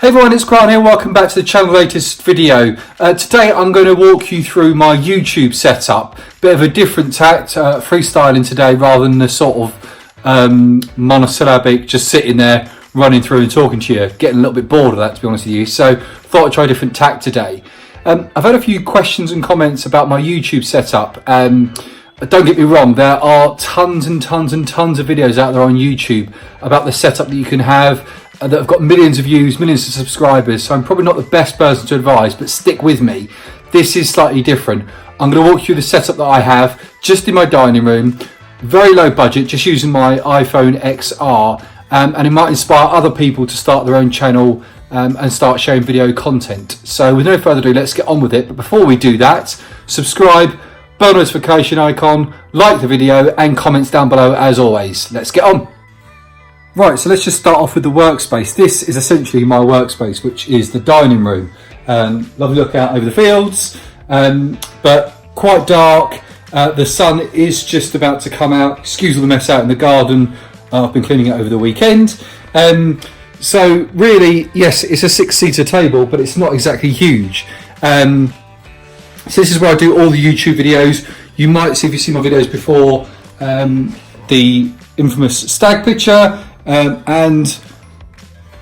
Hey everyone, it's Grant here. Welcome back to the channel latest video. Today I'm going to walk you through my YouTube setup. Bit of a different tact, freestyling today rather than the sort of monosyllabic, just sitting there running through and talking to you. Getting a little bit bored of that, to be honest with you. So thought I'd try a different tact today. I've had a few questions and comments about my YouTube setup. Don't get me wrong, there are tons and tons and tons of videos out there on YouTube about the setup that you can have that have got millions of views, millions of subscribers. So I'm probably not the best person to advise, but stick with me. This is slightly different. I'm going to walk you through the setup that I have just in my dining room. Very low budget, just using my iPhone XR. And it might inspire other people to start their own channel and start sharing video content. So with no further ado, let's get on with it. But before we do that, subscribe, bell notification icon, like the video, and comments down below as always. Let's get on. Right, so let's just start off with the workspace. This is essentially my workspace, which is the dining room. Lovely look out over the fields, but quite dark. The sun is just about to come out. Excuse all the mess out in the garden. I've been cleaning it over the weekend. So really, yes, it's a 6-seater table, but it's not exactly huge. So this is where I do all the YouTube videos. You might see, if you've seen my videos before, the infamous stag picture, and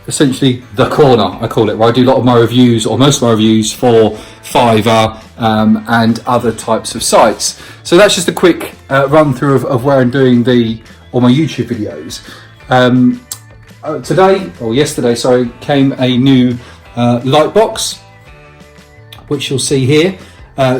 essentially the corner, I call it, where I do a lot of my reviews, or most of my reviews, for Fiverr and other types of sites. So that's just a quick run through of where I'm doing all my YouTube videos. Yesterday, sorry, came a new light box, which you'll see here.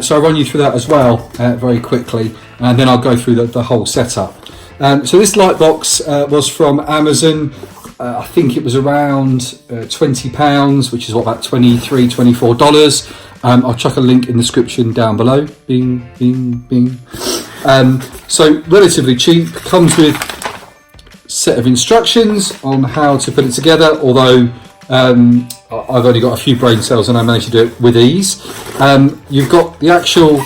So I'll run you through that as well very quickly, and then I'll go through the whole setup. So this light box was from Amazon. I think it was around £20, which is what, about $23, $24. I'll chuck a link in the description down below. Bing, bing, bing. So relatively cheap. Comes with a set of instructions on how to put it together, although I've only got a few brain cells and I managed to do it with ease. You've got the actual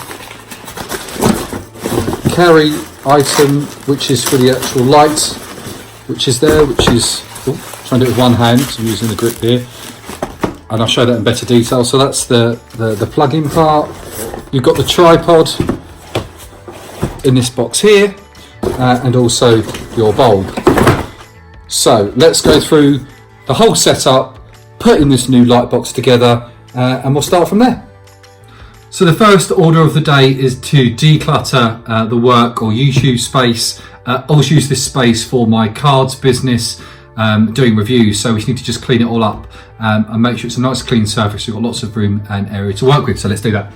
carry item, which is for the actual light, which is there, which is, trying to do it with one hand, so I'm using the grip here, and I'll show that in better detail. So that's the plug-in part. You've got the tripod in this box here, and also your bulb. So let's go through the whole setup, putting this new light box together, and we'll start from there. So the first order of the day is to declutter the work or YouTube space. I always use this space for my cards business, doing reviews, so we need to just clean it all up and make sure it's a nice clean surface. We've got lots of room and area to work with, so let's do that.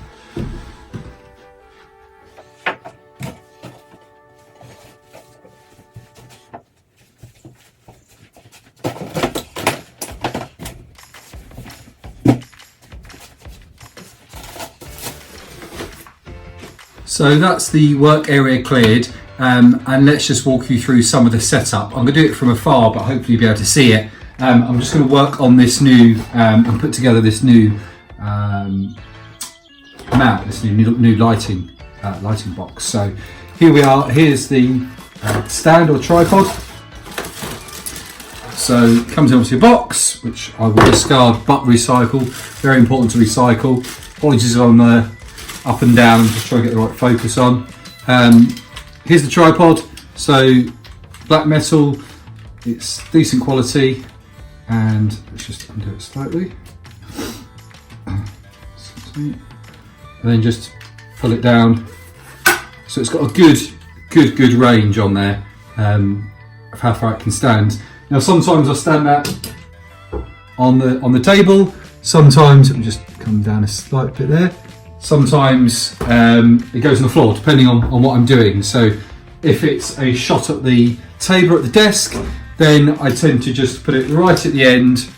So that's the work area cleared, and let's just walk you through some of the setup. I'm going to do it from afar, but hopefully you'll be able to see it. I'm just going to work on this new and put together this new mount, this new lighting box. So here we are. Here's the stand or tripod. So it comes in obviously a box, which I will discard but recycle. Very important to recycle. Apologies on the up and down, just try to get the right focus on. Here's the tripod. So black metal, it's decent quality, and let's just undo it slightly, and then just pull it down. So it's got a good range on there of how far it can stand. Now sometimes I stand that on the table. Sometimes it will just come down a slight bit there. Sometimes it goes on the floor, depending on what I'm doing. So if it's a shot at the table at the desk, then I tend to just put it right at the end,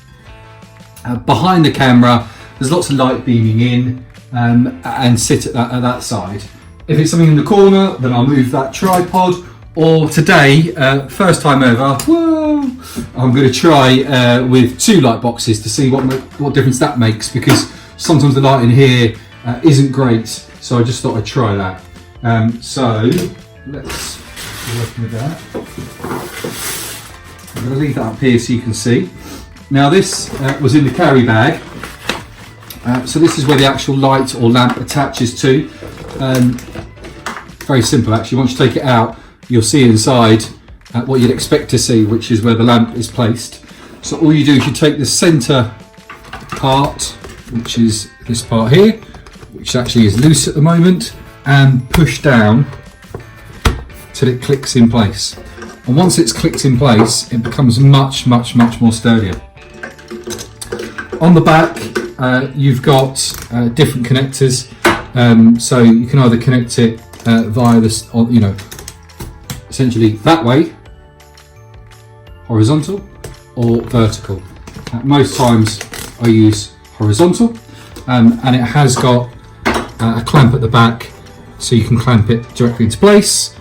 behind the camera. There's lots of light beaming in, and sit at that side. If it's something in the corner, then I'll move that tripod. Or today, first time ever, whoa, I'm going to try with two light boxes to see what difference that makes, because sometimes the light in here isn't great, so I just thought I'd try that. So let's work with that. I'm going to leave that up here so you can see. Now this was in the carry bag. So this is where the actual light or lamp attaches to. Very simple actually. Once you take it out, you'll see inside what you'd expect to see, which is where the lamp is placed. So all you do is you take the centre part, which is this part here, which actually is loose at the moment, and push down till it clicks in place. And once it's clicked in place, it becomes much more sturdier. On the back, you've got different connectors, so you can either connect it via this, essentially that way, horizontal, or vertical. Most times I use horizontal, and it has got a clamp at the back, so you can clamp it directly into place.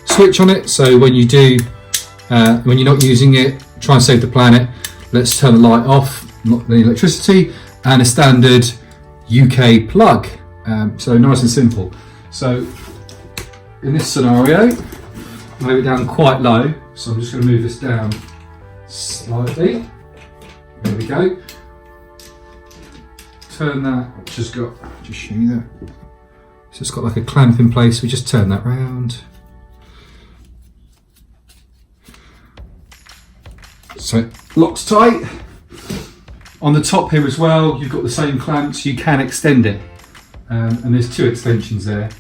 Switch on it, so when you do, when you're not using it, try and save the planet. Let's turn the light off, not the electricity, and a standard UK plug. So nice and simple. So in this scenario, I have it down quite low, so I'm just going to move this down slightly. There we go. Turn that, just show you that. So it's got like a clamp in place, we just turn that round. So it locks tight. On the top here as well, you've got the same clamps, you can extend it. And there's two extensions there.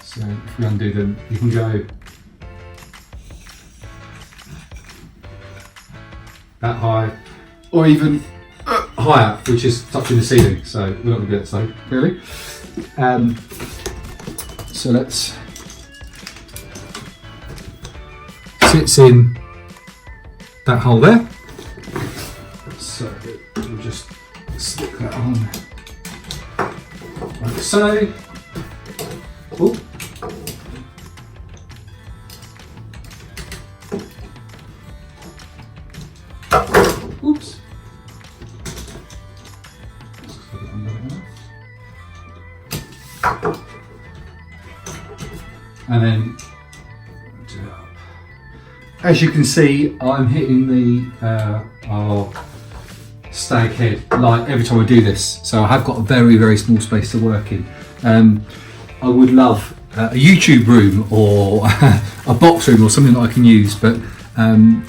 So if we undo them, you can go that high, or even higher, which is touching the ceiling. So we're not going to do that, so really. So let's, sits in that hole there. So we'll just stick that on like so. Ooh. Oops. And then do it up. As you can see, I'm hitting the our stag head light every time I do this, so I have got a very small space to work in. I would love a YouTube room or a box room or something that I can use, but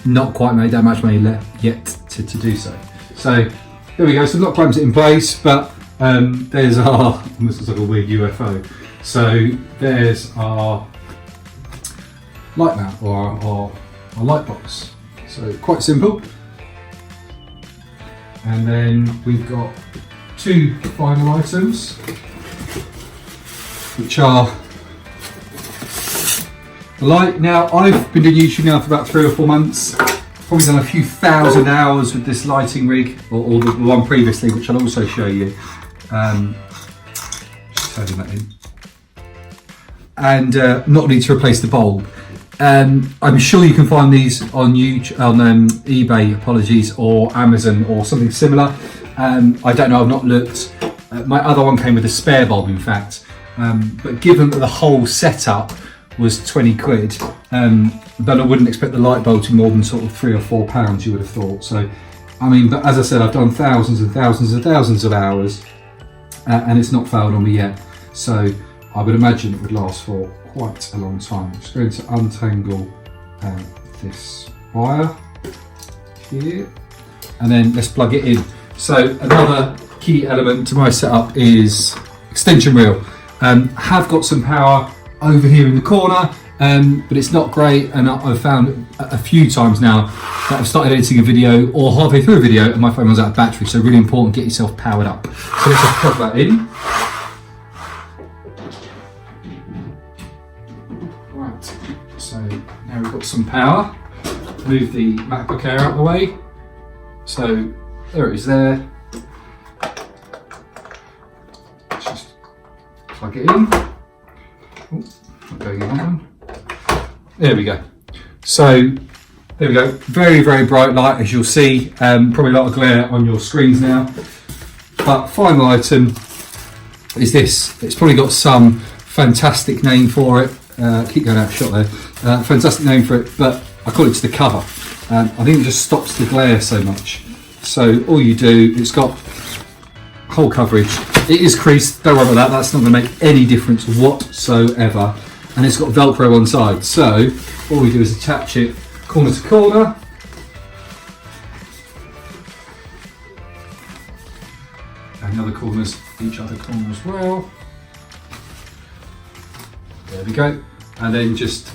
not quite made that much money yet to do so. So there we go, so not clamps it in place, but there's our, almost looks like a weird UFO. So there's our light mount or our light box. So quite simple. And then we've got two final items, which are the light. Now I've been doing YouTube now for about 3 or 4 months. Probably done a few thousand hours with this lighting rig, or the one previously, which I'll also show you. Just turning that in. And not need to replace the bulb. I'm sure you can find these on YouTube, on eBay, apologies, or Amazon or something similar. I don't know, I've not looked. My other one came with a spare bulb, in fact. But given that the whole setup was 20 quid, then I wouldn't expect the light bulb to be more than sort of £3 or £4, you would have thought. So, I mean, but as I said, I've done thousands and thousands and thousands of hours, and it's not failed on me yet. So I would imagine it would last for quite a long time. I'm just going to untangle this wire here, and then let's plug it in. So another key element to my setup is extension reel. Have got some power over here in the corner, but it's not great, and I've found a few times now that I've started editing a video or halfway through a video and my phone runs out of battery, so really important, get yourself powered up. So let's just plug that in. Right, so now we've got some power. Move the MacBook Air out of the way. So there it is there. Let's just plug it in. There we go. So there we go. Very, very bright light, as you'll see. Probably a lot of glare on your screens now. But final item is this. It's probably got some fantastic name for it. Keep going out of shot there. Fantastic name for it, but I call it just the cover. I think it just stops the glare so much. So all you do, it's got whole coverage. It is creased, don't worry about that, that's not going to make any difference whatsoever. And it's got Velcro on side, so all we do is attach it corner to corner. And the other corners, each other corner as well. There we go. And then just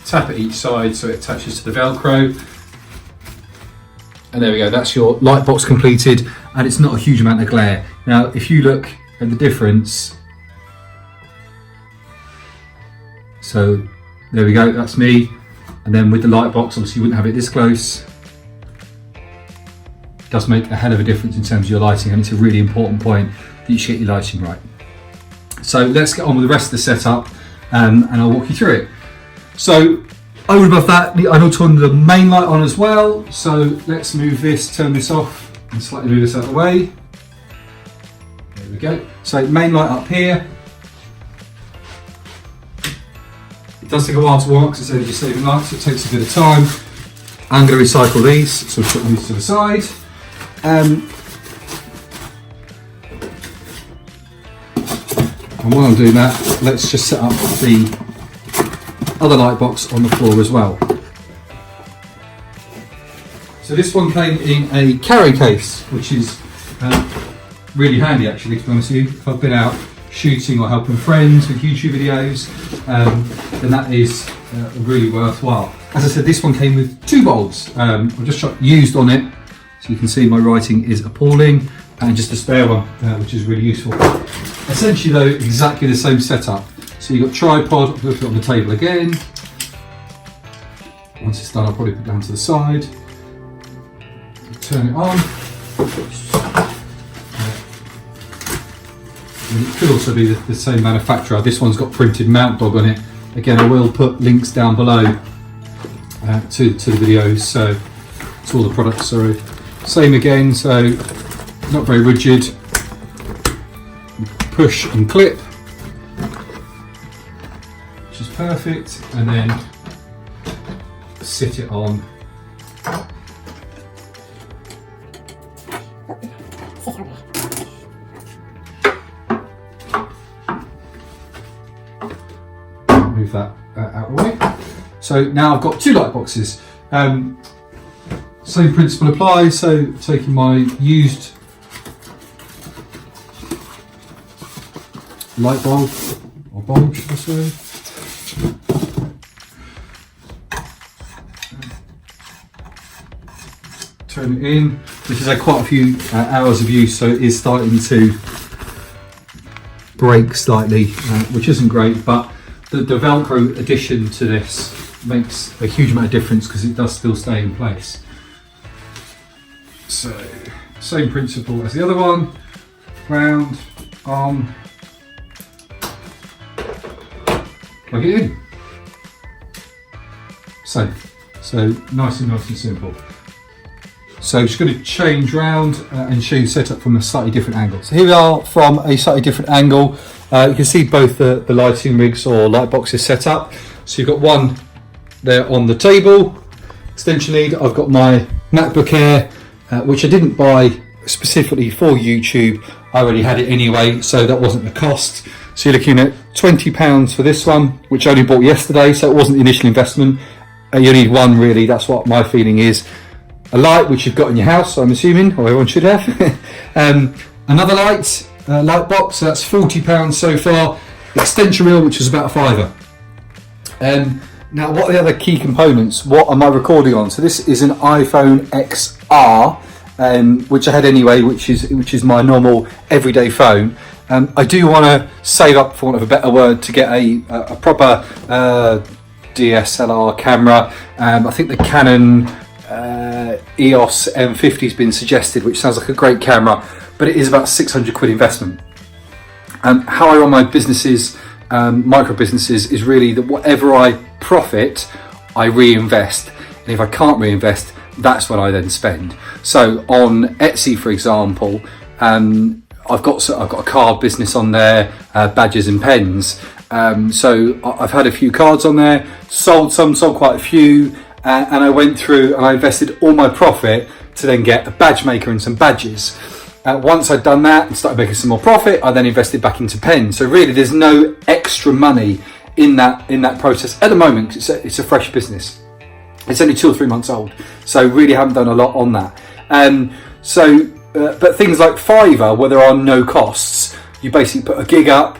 tap at each side so it attaches to the Velcro. And there we go, that's your light box completed, and it's not a huge amount of glare. Now, if you look at the difference, so there we go, that's me. And then with the light box, obviously you wouldn't have it this close. It does make a hell of a difference in terms of your lighting, and it's a really important point that you should get your lighting right. So let's get on with the rest of the setup, and I'll walk you through it. So over and above that, I need to turn the main light on as well. So let's move this, turn this off, and slightly move this out of the way. There we go. So main light up here. It does take a while to work because it's energy saving lights, so it takes a bit of time. I'm going to recycle these, so I'll put these to the side. And while I'm doing that, let's just set up the other light box on the floor as well. So this one came in a carry case, which is really handy actually, to be honest with you. If I've been out shooting or helping friends with YouTube videos, then that is really worthwhile. As I said, this one came with 2 bulbs. I've just used on it, so you can see my writing is appalling, and just a spare one, which is really useful. Essentially though, exactly the same setup. So you've got tripod, I'll put it on the table again. Once it's done, I'll probably put it down to the side. Turn it on. And it could also be the same manufacturer. This one's got printed Mount Dog on it. Again, I will put links down below to the videos, so to all the products, sorry. Same again, so not very rigid. Push and clip, which is perfect, and then sit it on. Move that out of the way. So now I've got 2 light boxes. Same principle applies, so taking my used light bulb, or bulb should I say. Turn it in. This has had quite a few hours of use, so it is starting to break slightly, which isn't great, but the Velcro addition to this makes a huge amount of difference because it does still stay in place. So, same principle as the other one, round, arm, plug it in. So nice and simple. So just going to change round and show you the setup from a slightly different angle. So here we are from a slightly different angle. You can see both the lighting rigs or light boxes set up. So you've got one there on the table, extension lead. I've got my MacBook Air, which I didn't buy specifically for YouTube. I already had it anyway, so that wasn't the cost. So you're looking at £20 for this one, which I only bought yesterday, so it wasn't the initial investment. You need one really, that's what my feeling is. A light, which you've got in your house, I'm assuming, or everyone should have. Another light box, so that's £40 so far. Extension reel, which is about a £5. Now, what are the other key components? What am I recording on? So this is an iPhone XR, which I had anyway, which is my normal everyday phone. I do want to save up, for want of a better word, to get a proper DSLR camera. I think the Canon EOS M50 has been suggested, which sounds like a great camera, but it is about 600 quid investment. How I run my businesses, micro businesses, is really that whatever I profit, I reinvest, and if I can't reinvest, that's what I then spend. So on Etsy, for example, I've got a card business on there, badges and pens. So I've had a few cards on there, sold quite a few. and I went through and I invested all my profit to then get a badge maker and some badges. Once I'd done that and started making some more profit, I then invested back into pens. So really there's no extra money in that process at the moment. It's a fresh business. It's only 2 or 3 months old, so really haven't done a lot on that. But things like Fiverr, where there are no costs, you basically put a gig up,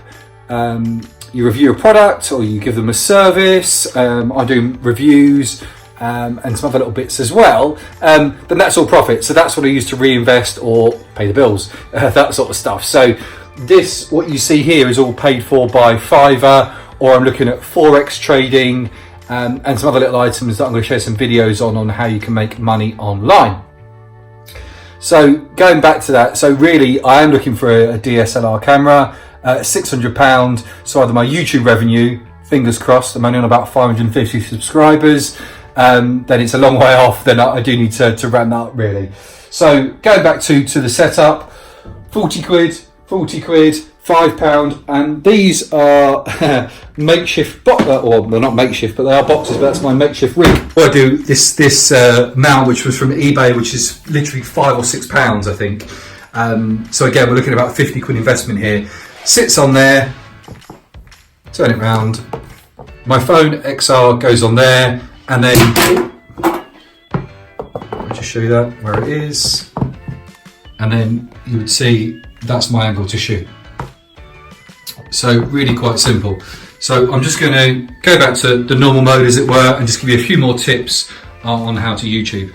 you review a product or you give them a service. I do reviews and some other little bits as well. Then that's all profit. So that's what I use to reinvest or pay the bills, that sort of stuff. So what you see here is all paid for by Fiverr, or I'm looking at Forex trading and some other little items that I'm going to share some videos on how you can make money online. So going back to that, so really I am looking for a DSLR camera, £600. So either my YouTube revenue, fingers crossed, I'm only on about 550 subscribers, then it's a long way off, then I do need to ramp that up really. So going back to the setup, 40 quid, £5, and these are makeshift or they're not makeshift, but they are boxes, but that's my makeshift rig. I do this mount, which was from eBay, which is literally £5 or £6, I think. So again, we're looking at about 50 quid investment here. Sits on there, turn it round. My phone XR goes on there, and then I'll just show you that where it is, and then you would see that's my angle to shoot. So really quite simple. So I'm just going to go back to the normal mode, as it were, and just give you a few more tips on how to YouTube.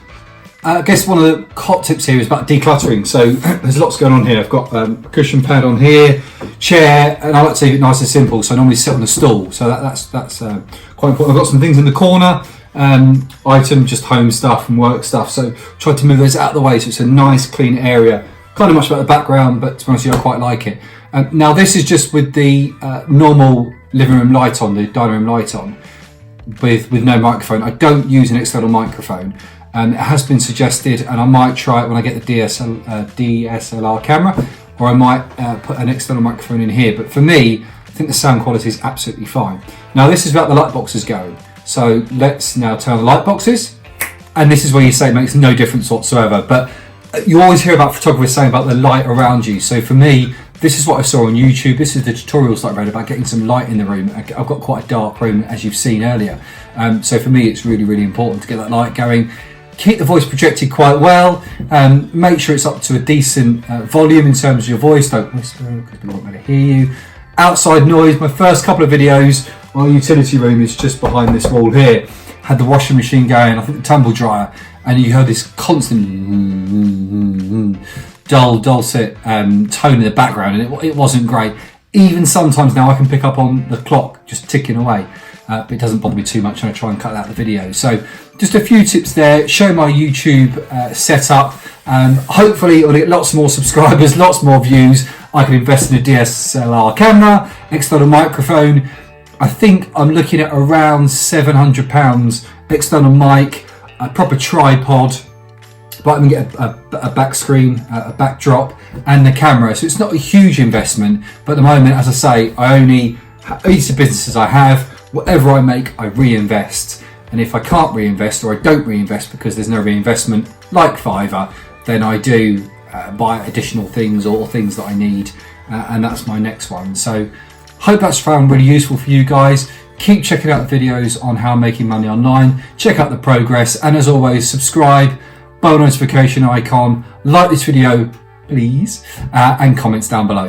I guess one of the hot tips here is about decluttering. So there's lots going on here. I've got a cushion pad on here, chair, and I like to keep it nice and simple. So I normally sit on a stool. So that's quite important. I've got some things in the corner, item, just home stuff and work stuff. So try to move those out of the way so it's a nice clean area. Kind of much about the background, but to be honest with you, I quite like it. Now this is just with the normal living room light on, the dining room light on, with no microphone. I don't use an external microphone. It has been suggested, and I might try it when I get the DSLR camera, or I might put an external microphone in here. But for me, I think the sound quality is absolutely fine. Now this is about the light boxes going. So let's now turn the light boxes, and this is where you say it makes no difference whatsoever. But you always hear about photographers saying about the light around you. So for me, this is what I saw on YouTube. This is the tutorials that I read about getting some light in the room. I've got quite a dark room, as you've seen earlier. So for me, it's really, really important to get that light going. Keep the voice projected quite well. Make sure it's up to a decent volume in terms of your voice. Don't whisper because people won't be able to hear you. Outside noise. My first couple of videos, our utility room is just behind this wall here. Had the washing machine going, I think the tumble dryer, and you heard this constant dulcet tone in the background, and it wasn't great. Even sometimes now I can pick up on the clock just ticking away, but it doesn't bother me too much, and I try and cut out the video. So just a few tips there. Show my YouTube setup. Hopefully it'll get lots more subscribers, lots more views. I can invest in a DSLR camera, external microphone. I think I'm looking at around £700, external mic, a proper tripod, but I can get a back screen, a backdrop, and the camera. So it's not a huge investment, but at the moment, as I say, I only each of the businesses I have, whatever I make, I reinvest. And if I can't reinvest, or I don't reinvest because there's no reinvestment, like Fiverr, then I do buy additional things or things that I need, and that's my next one. So hope that's found really useful for you guys. Keep checking out the videos on how I'm making money online. Check out the progress, and as always, subscribe, bell notification icon, like this video, please, and comments down below.